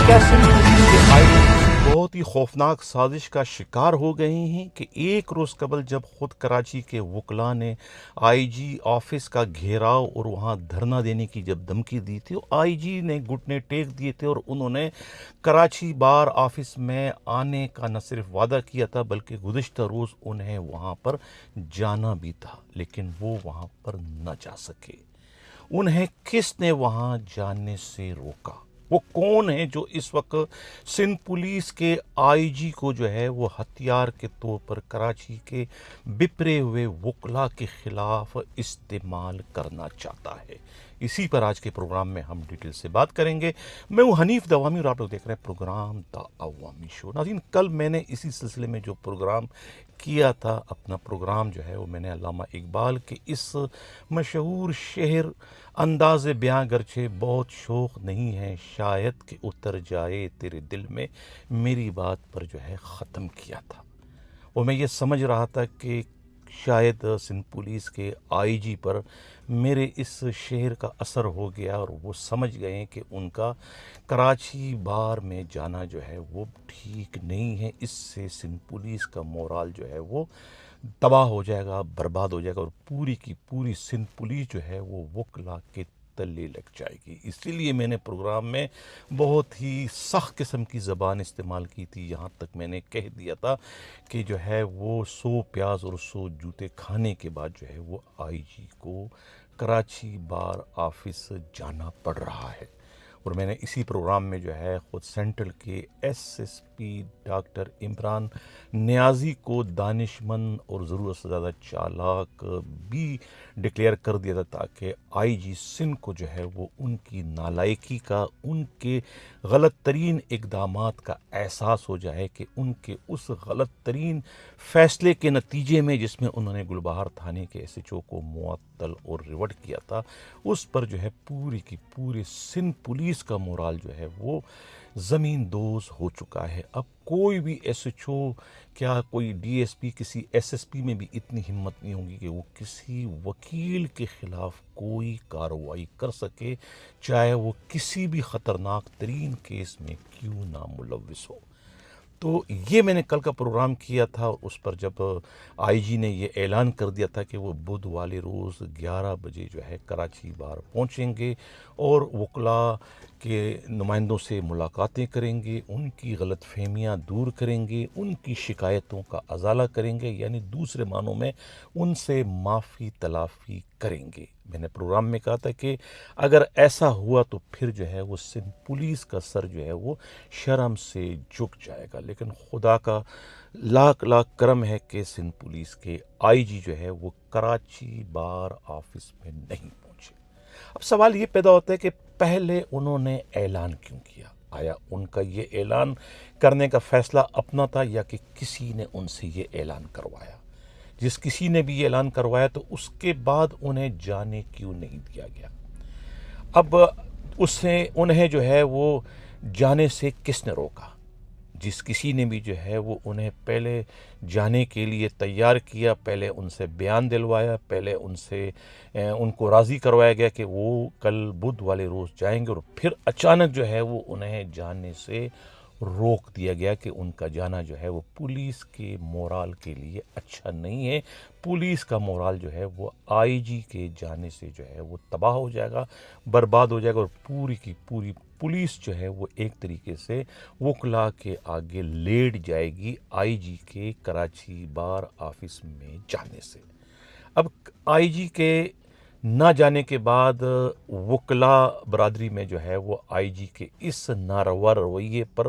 क्या सिंध पुलिस के आईजी किसी बहुत ही खौफनाक साजिश का शिकार हो गए हैं कि एक रोज़ कबल जब खुद कराची के वकला ने आईजी ऑफिस का घेराव और वहां धरना देने की जब धमकी दी थी, आईजी ने घुटने टेक दिए थे और उन्होंने कराची बार ऑफिस में आने का न सिर्फ वादा किया था बल्कि गुज़िश्ता रोज़ उन्हें वहां पर जाना भी था, लेकिन वो वहां पर न जा सके। उन्हें किसने वहां जाने से रोका? वो कौन है जो इस वक्त सिंध पुलिस के आईजी को जो है वो हथियार के तौर पर कराची के बिपरे हुए वकला के खिलाफ इस्तेमाल करना चाहता है? इसी पर आज के प्रोग्राम में हम डिटेल से बात करेंगे। मैं हूं हनीफ दवामी और आप लोग देख रहे हैं प्रोग्राम द अवामी शो। नाज़रीन, कल मैंने इसी सिलसिले में जो प्रोग्राम किया था, अपना प्रोग्राम जो है वो मैंने अल्लामा इकबाल के इस मशहूर शेर अंदाज़ बयां गरचे बहुत शौक़ नहीं है शायद कि उतर जाए तेरे दिल में, मेरी बात पर जो है ख़त्म किया था। और मैं ये समझ रहा था कि शायद सिंध पुलिस के आईजी पर मेरे इस शेर का असर हो गया और वो समझ गए कि उनका कराची बार में जाना जो है वो ठीक नहीं है। इससे सिंध पुलिस का मोराल जो है वो तबाह हो जाएगा, बर्बाद हो जाएगा और पूरी की पूरी सिंध पुलिस जो है वो वकला के तले लग जाएगी। इसीलिए मैंने प्रोग्राम में बहुत ही सख्त किस्म की ज़बान इस्तेमाल की थी। यहाँ तक मैंने कह दिया था कि जो है वो 100 प्याज और 100 जूते खाने के बाद जो है वो आईजी को कराची बार ऑफिस जाना पड़ रहा है। और मैंने इसी प्रोग्राम में जो है ख़ुद सेंट्रल के एसएसपी डॉक्टर इमरान नियाज़ी को दानिशमंद और ज़रूरत से ज़्यादा चालाक भी डिक्लेयर कर दिया था ताकि आईजी सिंध को जो है वो उनकी नालायकी का, उनके गलत तरीन इक़दामात का एहसास हो जाए कि उनके उस गलत तरीन फ़ैसले के नतीजे में जिसमें उन्होंने गुलबहार थाने के एसएचओ को मुअत्तल और रिवर्ट किया था, उस पर जो है पूरी की पूरी सिंध पुलिस का मोराल जो है वो ज़मीन दोज़ हो चुका है। अब कोई भी एसएचओ, क्या कोई डीएसपी, किसी एसएसपी में भी इतनी हिम्मत नहीं होगी कि वो किसी वकील के ख़िलाफ़ कोई कार्रवाई कर सके, चाहे वो किसी भी ख़तरनाक तरीन केस में क्यों ना मुलव्विस हो। तो ये मैंने कल का प्रोग्राम किया था और उस पर जब आईजी ने ये ऐलान कर दिया था कि वो बुध वाले रोज़ 11 बजे जो है कराची बार पहुंचेंगे और वकला के नुमाइंदों से मुलाकातें करेंगे, उनकी गलतफहमियां दूर करेंगे, उनकी शिकायतों का अजाला करेंगे, यानी दूसरे मानों में उनसे माफ़ी तलाफ़ी करेंगे। मैंने प्रोग्राम में कहा था कि अगर ऐसा हुआ तो फिर जो है वो सिंध पुलिस का सर जो है वो शर्म से झुक जाएगा। लेकिन खुदा का लाख लाख करम है कि सिंध पुलिस के आईजी जो है वो कराची बार ऑफिस में नहीं पहुंचे। अब सवाल ये पैदा होता है कि पहले उन्होंने ऐलान क्यों किया? आया उनका ये ऐलान करने का फ़ैसला अपना था या कि किसी ने उनसे ये ऐलान करवाया? जिस किसी ने भी ये ऐलान करवाया तो उसके बाद उन्हें जाने क्यों नहीं दिया गया? अब उन्हें जो है वो जाने से किसने रोका? जिस किसी ने भी जो है वो उन्हें पहले जाने के लिए तैयार किया, पहले उनसे बयान दिलवाया, पहले उनको राज़ी करवाया गया कि वो कल बुध वाले रोज़ जाएंगे और फिर अचानक जो है वो उन्हें जाने से रोक दिया गया कि उनका जाना जो है वो पुलिस के मोराल के लिए अच्छा नहीं है। पुलिस का मोराल जो है वो आईजी के जाने से जो है वो तबाह हो जाएगा, बर्बाद हो जाएगा और पूरी की पूरी पुलिस जो है वो एक तरीके से वकला के आगे लेट जाएगी आईजी के कराची बार ऑफिस में जाने से। अब आईजी के ना जाने के बाद वकला बरादरी में जो है वो आईजी के इस नारवा रवैये पर,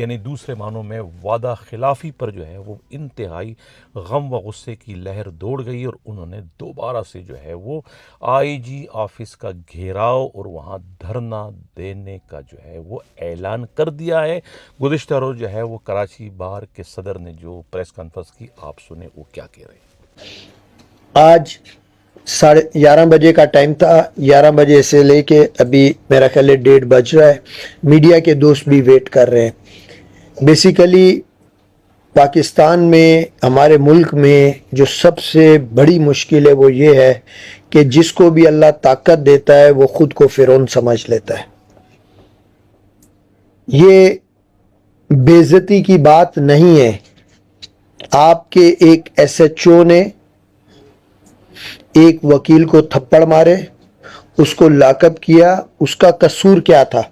यानी दूसरे मानों में वादा खिलाफ़ी पर जो है वो इंतहाई गम व गुस्से की लहर दौड़ गई और उन्होंने दोबारा से जो है वो आईजी ऑफिस का घेराव और वहाँ धरना देने का जो है वो ऐलान कर दिया है। गुज़िश्ता रोज़ जो है वो कराची बार के सदर ने जो प्रेस कॉन्फ्रेंस की, आप सुने वो क्या कह रहे हैं। आज 11:30 बजे का टाइम था। 11 बजे से लेके अभी मेरा ख्याल है 1:30 बज रहा है। मीडिया के दोस्त भी वेट कर रहे हैं। बेसिकली पाकिस्तान में, हमारे मुल्क में जो सबसे बड़ी मुश्किल है वो ये है कि जिसको भी अल्लाह ताकत देता है वो खुद को फिरौन समझ लेता है। یہ बेइज्जती की बात नहीं है. आपके एक एसएचओ ने एक वकील को थप्पड़ मारे, उसको लॉकअप किया. उसका कसूर क्या था?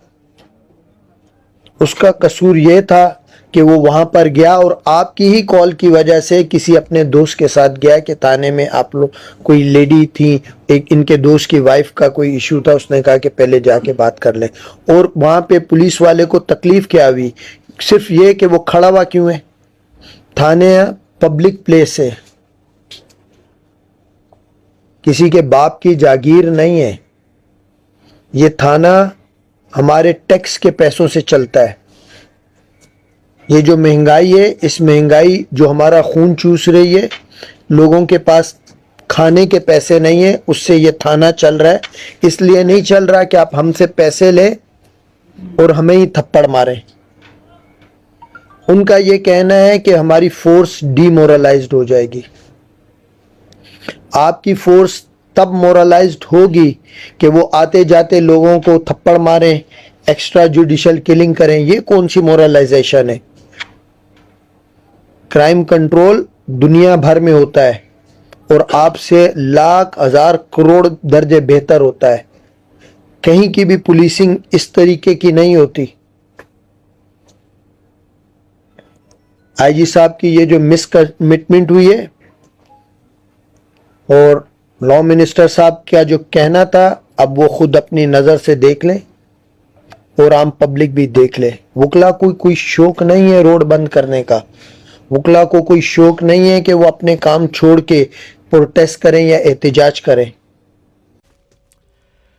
उसका कसूर ये था कि वो वहां पर गया और आपकी ही कॉल की वजह से किसी अपने दोस्त के साथ गया कि थाने में आप लोग, कोई लेडी थी, एक इनके दोस्त की वाइफ का कोई इशू था, उसने कहा कि पहले जाके बात कर ले. और वहां पे पुलिस वाले को तकलीफ क्या हुई? सिर्फ ये कि वो खड़ा हुआ क्यों है? थाने पब्लिक प्लेस है, किसी के बाप की जागीर नहीं है. ये थाना हमारे टैक्स के पैसों से चलता है. ये जो महंगाई है, इस महंगाई जो हमारा खून चूस रही है, लोगों के पास खाने के पैसे नहीं है, उससे ये थाना चल रहा है. इसलिए नहीं चल रहा कि आप हमसे पैसे ले और हमें ही थप्पड़ मारें. उनका ये कहना है कि हमारी फोर्स डीमोरलाइज्ड हो जाएगी. आपकी फोर्स तब मोरलाइज्ड होगी कि वो आते जाते लोगों को थप्पड़ मारें, एक्स्ट्रा जुडिशियल किलिंग करें. ये कौन सी मोरलाइजेशन है? क्राइम कंट्रोल दुनिया भर में होता है और आपसे लाख हजार करोड़ दर्जे बेहतर होता है. कहीं की भी पुलिसिंग इस तरीके की नहीं होती. आईजी साहब की ये जो मिसकमिटमेंट हुई है और लॉ मिनिस्टर साहब का जो कहना था, अब वो खुद अपनी नजर से देख लें और आम पब्लिक भी देख ले. वकला को कोई शौक नहीं है रोड बंद करने का. वकला को कोई शौक नहीं है कि वो अपने काम छोड़ के प्रोटेस्ट करें या एहतजाज करें.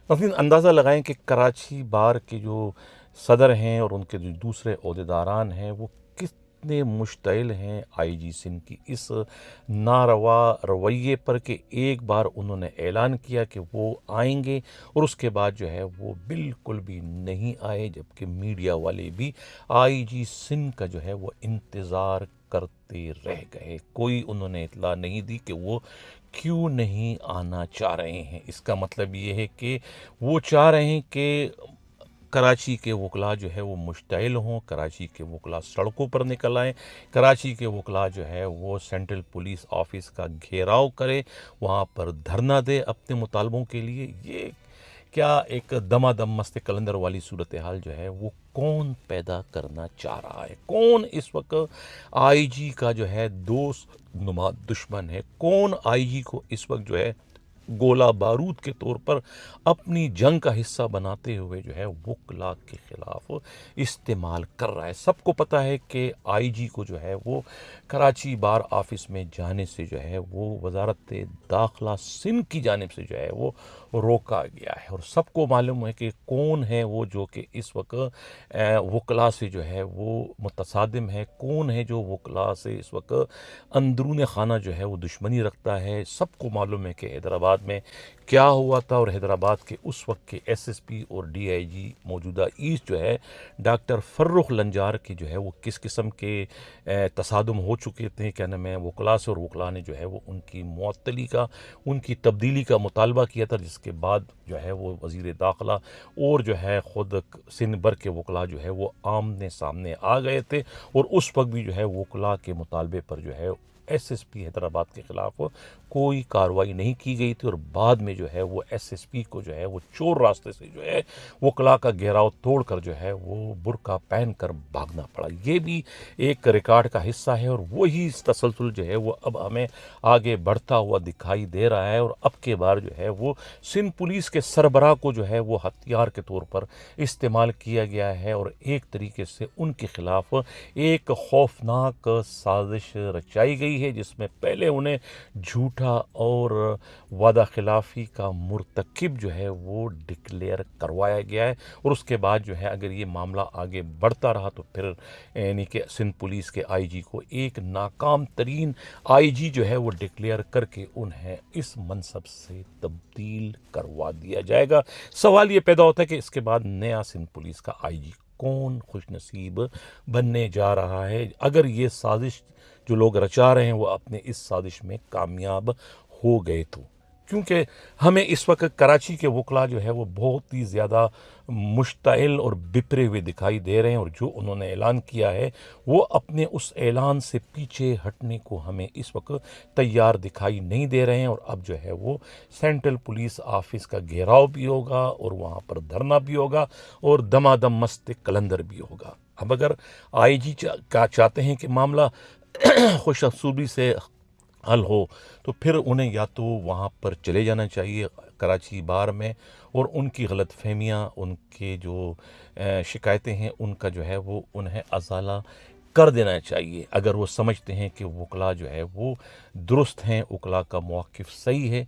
नाज़रीन, अंदाज़ा लगाएं कि कराची बार के जो सदर हैं और उनके जो दूसरे ओहदेदारान हैं वो कितने मुश्तइल हैं आईजी सिंध की इस नारवा रवैये पर कि एक बार उन्होंने ऐलान किया कि वो आएंगे और उसके बाद जो है वो बिल्कुल भी नहीं आए, जबकि मीडिया वाले भी आईजी सिंध का जो है वो इंतज़ार करते रह गए. कोई उन्होंने इत्तला नहीं दी कि वो क्यों नहीं आना चाह रहे हैं. इसका मतलब ये है कि वो चाह रहे हैं कि कराची के वकला जो है वो मुश्तइल हों, कराची के वकला सड़कों पर निकल आएँ, कराची के वकला जो है वो सेंट्रल पुलिस ऑफिस का घेराव करें, वहाँ पर धरना दे अपने मुतालबों के लिए. ये क्या एक दमादम मस्त कलंदर वाली सूरत हाल जो है वो कौन पैदा करना चाह रहा है? कौन इस वक्त आईजी का जो है दोस्त नुमा दुश्मन है? कौन आईजी को इस वक्त जो है गोला बारूद के तौर पर अपनी जंग का हिस्सा बनाते हुए जो है वकला के खिलाफ इस्तेमाल कर रहा है? सबको पता है कि आईजी को जो है वो कराची बार ऑफिस में जाने से जो है वो वजारत दाखिला सिंध की जानिब से जो है वो रोका गया है. और सबको मालूम है कि कौन है वो जो कि इस वक्त वकला से जो है वो मुतसादिम है, कौन है जो वकला से इस वक्त अंदरून खाना जो है वो दुश्मनी रखता है. सबको मालूम है कि हैदराबाद में क्या हुआ था और हैदराबाद के उस वक्त के एसएसपी और डीआईजी मौजूदा ईस्ट जो है डॉक्टर फर्रुख लंजार की जो है वो किस किस्म के तसादुम हो चुके थे, क्या नाम है, वकला से, और वकला ने जो है वो उनकी मुअत्तली का, उनकी तब्दीली का मुतालबा किया था, जिसके बाद जो है वो वज़ीर दाखिला और जो है ख़ुद सिंध भर के वकला जो है वो आमने सामने आ गए थे. और उस वक्त भी जो है वकला के मुतालबे पर जो है एसएसपी हैदराबाद के ख़िलाफ़ कोई कार्रवाई नहीं की गई थी. और बाद में जो है वो एसएसपी को जो है वो चोर रास्ते से जो है वकला का घेराव तोड़कर जो है वो बुर्का पहन कर भागना पड़ा. ये भी एक रिकॉर्ड का हिस्सा है और वही तसलसल जो है वो अब हमें आगे बढ़ता हुआ दिखाई दे रहा है. और अब के बार जो है वो सिंध पुलिस के सरबराह को जो है वो हथियार के तौर पर इस्तेमाल किया गया है और एक तरीके से उनके ख़िलाफ़ एक खौफनाक साजिश रचाई गई है, जिसमें पहले उन्हें झूठा और वादा खिलाफ़ी का मुर्तकिब जो है वो डिक्लेयर करवाया गया है. और उसके बाद जो है अगर ये मामला आगे बढ़ता रहा तो फिर यानी कि सिंध पुलिस के आईजी को एक नाकाम तरीन आईजी जो है वो डिक्लेयर करके उन्हें इस मनसब से तब्दील करवा दिया जाएगा. सवाल ये पैदा होता है कि इसके बाद नया सिंध पुलिस का आईजी कौन खुशनसीब बनने जा रहा है, अगर ये साजिश जो लोग रचा रहे हैं वो अपने इस साजिश में कामयाब हो गए तो. کیونکہ ہمیں اس وقت کراچی کے وکلا جو ہے وہ بہت ہی زیادہ مشتعل اور بپرے ہوئے دکھائی دے رہے ہیں، اور جو انہوں نے اعلان کیا ہے وہ اپنے اس اعلان سے پیچھے ہٹنے کو ہمیں اس وقت تیار دکھائی نہیں دے رہے ہیں، اور اب جو ہے وہ سینٹرل پولیس آفس کا گھیراؤ بھی ہوگا اور وہاں پر دھرنا بھی ہوگا اور دمادم مست قلندر بھی ہوگا۔ اب اگر آئی جی چاہتے ہیں کہ معاملہ خوش اسلوبی سے حل ہو تو پھر انہیں یا تو وہاں پر چلے جانا چاہیے کراچی بار میں، اور ان کی غلط فہمیاں، ان کے جو شکایتیں ہیں ان کا جو ہے وہ انہیں ازالہ کر دینا چاہیے۔ اگر وہ سمجھتے ہیں کہ وکلا جو ہے وہ درست ہیں، وکلا کا موقف صحیح ہے،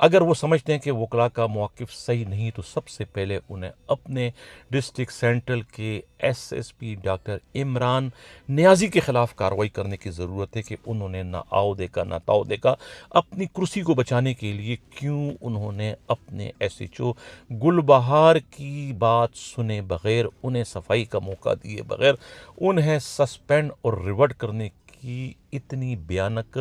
اگر وہ سمجھتے ہیں کہ وکلا کا موقف صحیح نہیں، تو سب سے پہلے انہیں اپنے ڈسٹرکٹ سینٹرل کے S S P doctor Imran Niazi کے خلاف کارروائی کرنے کی ضرورت ہے کہ انہوں نے نہ آؤ دیکھا نہ تاؤ دیکھا، اپنی کرسی کو بچانے کے لیے کیوں انہوں نے اپنے ایس ایچ او گل بہار کی بات سنے بغیر، انہیں صفائی کا موقع دیے بغیر انہیں سسپینڈ اور ریورٹ کرنے کی اتنی بھیانک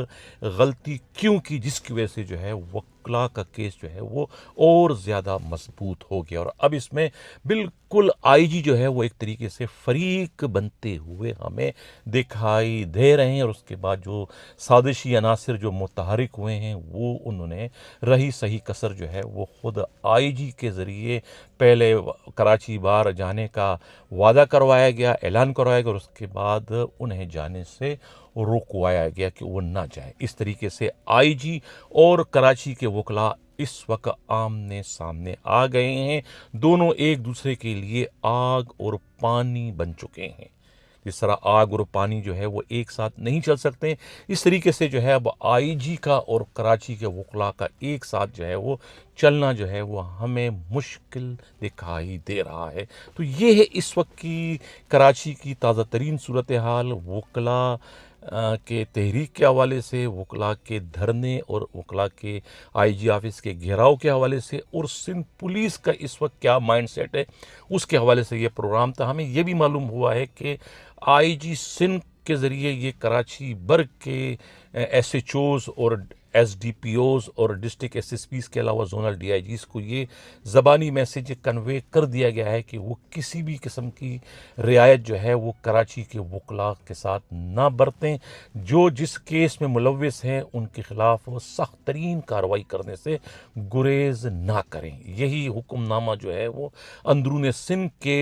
غلطی کیوں کی، جس کی وجہ سے جو ہے وکلا کا کیس جو ہے وہ اور زیادہ مضبوط ہو گیا۔ اور اب اس میں بالکل آئی جی جو ہے وہ ایک طریقے سے فریق بنتے ہوئے ہمیں دکھائی دے رہے ہیں، اور اس کے بعد جو سازشی عناصر جو متحرک ہوئے ہیں وہ انہوں نے رہی صحیح کسر جو ہے وہ خود آئی جی کے ذریعے پہلے کراچی بار جانے کا وعدہ کروایا گیا، اعلان کروایا گیا، اور اس کے بعد انہیں جانے سے رکوایا گیا کہ وہ نہ جائے۔ اس طریقے سے آئی جی اور کراچی کے وکلا اس وقت آمنے سامنے آ گئے ہیں، دونوں ایک دوسرے کے لیے آگ اور پانی بن چکے ہیں۔ جس طرح آگ اور پانی جو ہے وہ ایک ساتھ نہیں چل سکتے، اس طریقے سے جو ہے اب آئی جی کا اور کراچی کے وکلا کا ایک ساتھ جو ہے وہ چلنا جو ہے وہ ہمیں مشکل دکھائی دے رہا ہے۔ تو یہ ہے اس وقت کی کراچی کی تازہ ترین صورتحال، وکلا کے تحریک کے حوالے سے، وکلا کے دھرنے اور وکلا کے آئی جی آفس کے گھیراؤ کے حوالے سے، اور سندھ پولیس کا اس وقت کیا مائنڈ سیٹ ہے اس کے حوالے سے یہ پروگرام تھا۔ ہمیں یہ بھی معلوم ہوا ہے کہ آئی جی سندھ کے ذریعے یہ کراچی برگ کے ایس ایچ اوز اور ایس ڈی پی اوز اور ڈسٹرکٹ ایس ایس پیز کے علاوہ زونل ڈی آئی جیز کو یہ زبانی میسیج کنوے کر دیا گیا ہے کہ وہ کسی بھی قسم کی رعایت جو ہے وہ کراچی کے وکلا کے ساتھ نہ برتیں، جو جس کیس میں ملوث ہیں ان کے خلاف وہ سخت ترین کارروائی کرنے سے گریز نہ کریں۔ یہی حکم نامہ جو ہے وہ اندرون سندھ کے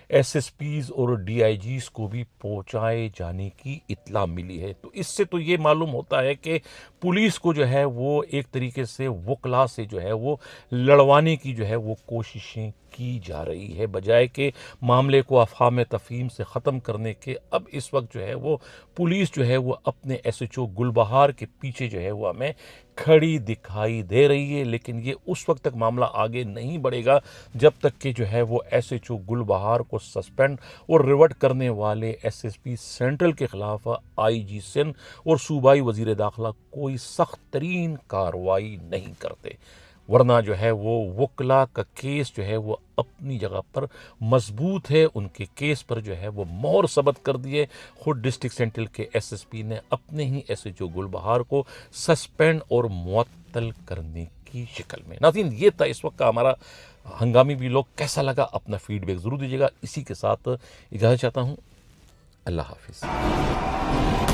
ایس ایس پیز اور ڈی آئی جیز کو بھی پہنچائے جانے کی اطلاع ملی ہے۔ تو اس سے تو یہ معلوم ہوتا ہے کہ پولیس کو جو ہے وہ ایک طریقے سے وکلا سے جو ہے وہ لڑوانے کی جو ہے وہ کوششیں کی جا رہی ہے، بجائے کہ معاملے کو افہام تفہیم سے ختم کرنے کے۔ اب اس وقت جو ہے وہ پولیس جو ہے وہ اپنے ایس ایچ او گل بہار کے پیچھے جو ہے وہ ہمیں کھڑی دکھائی دے رہی ہے، لیکن یہ اس وقت تک معاملہ آگے نہیں بڑھے گا جب تک کہ جو ہے وہ ایس ایچ او گل بہار کو سسپینڈ اور ریورٹ کرنے والے ایس ایس پی سینٹرل کے خلاف آئی جی سندھ اور صوبائی وزیر داخلہ کوئی سخت ترین کارروائی نہیں کرتے، ورنہ جو ہے وہ وکلا کا کیس جو ہے وہ اپنی جگہ پر مضبوط ہے۔ ان کے کیس پر جو ہے وہ مہر ثبت کر دیے خود ڈسٹرکٹ سینٹرل کے ایس ایس پی نے اپنے ہی ایس ایچ او گل بہار کو سسپینڈ اور معطل کرنے کی شکل میں۔ ناظرین، یہ تھا اس وقت کا ہمارا ہنگامی ویلاگ۔ کیسا لگا اپنا فیڈ بیک ضرور دیجیے گا۔ اسی کے ساتھ اجازت چاہتا ہوں، اللہ حافظ۔